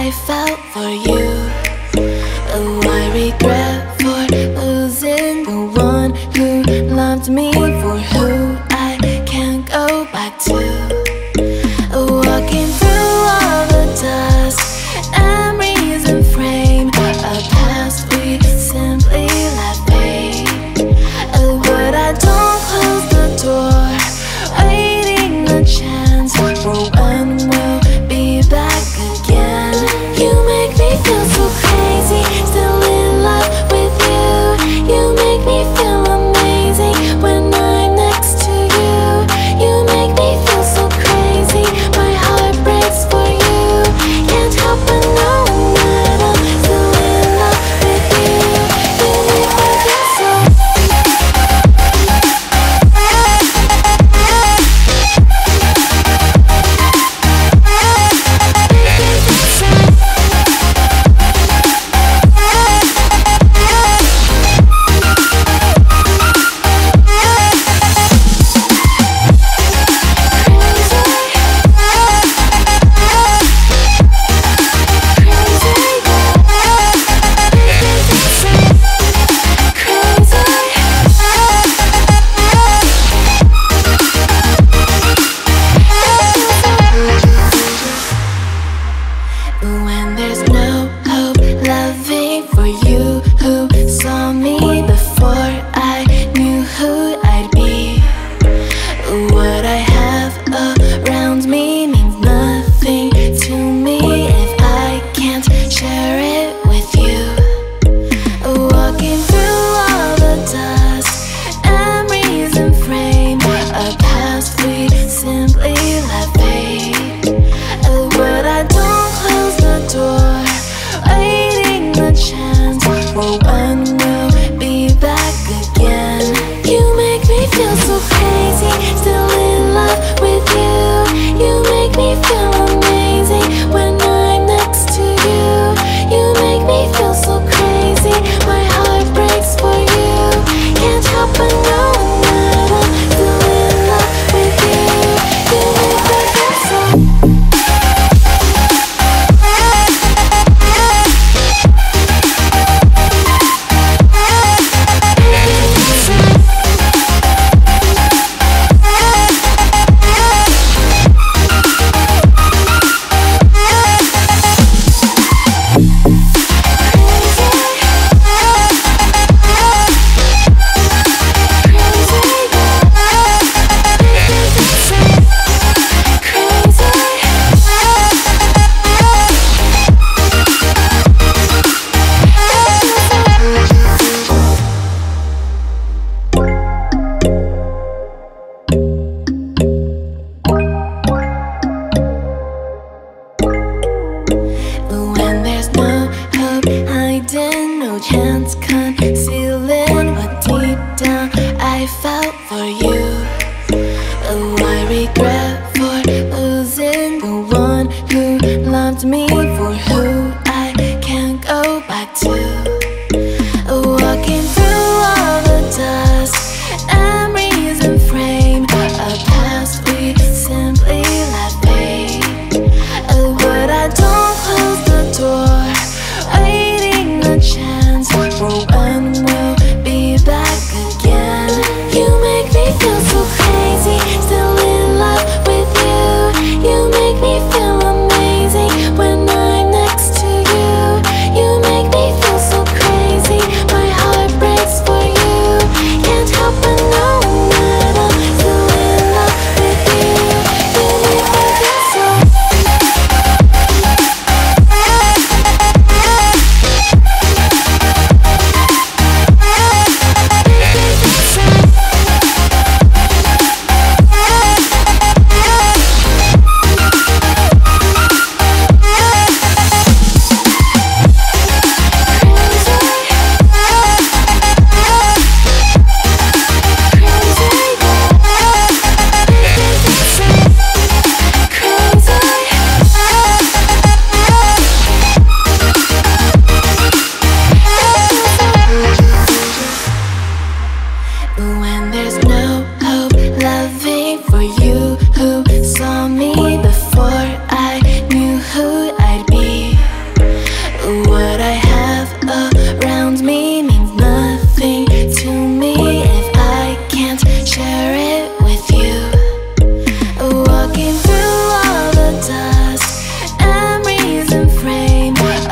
I felt for you. Oh, I regret for losing the one who loved me, for who I can't go back to. Walking through all the dust, memories and frame, a past we simply let fade. Oh, but I don't close the door, waiting a chance for when we'll be back again. You make me feel so crazy, still in love with you. You make me feel amazing when I'm next to you. You make me feel so crazy, my heart breaks for you. Can't help but knowing that I'm still in love with you. You make me feel so. When there's no hope, loving for you who saw me before I knew who I'd be. What I have around me means nothing to me if I can't share it with you. Walking through all the dust, memories and frame, a past we simply let fade. But I don't close the door, waiting the chance for when we'll be back again. You make me feel so crazy, still in love with you. You make me feel amazing when I'm next to you. You make me feel so crazy, my heart breaks for you. Can't help but knowing that I'm still in love with you. You make me feel so. When there's no hope hiding, no chance concealing what deep down I felt for you. Oh, I regret for losing the one who loved me, for who I can't go back to. Walking through all the dust, memories and frame, a past we simply let fade. But I don't close the door, waiting a chance for when we'll be back again. You make me feel so crazy, still in love with you. You make me feel amazing when I'm next to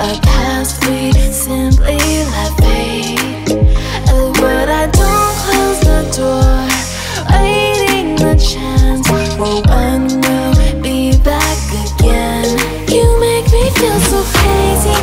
a past we simply let fade. But I don't close the door, waiting the chance for when we'll be back again. You make me feel so crazy,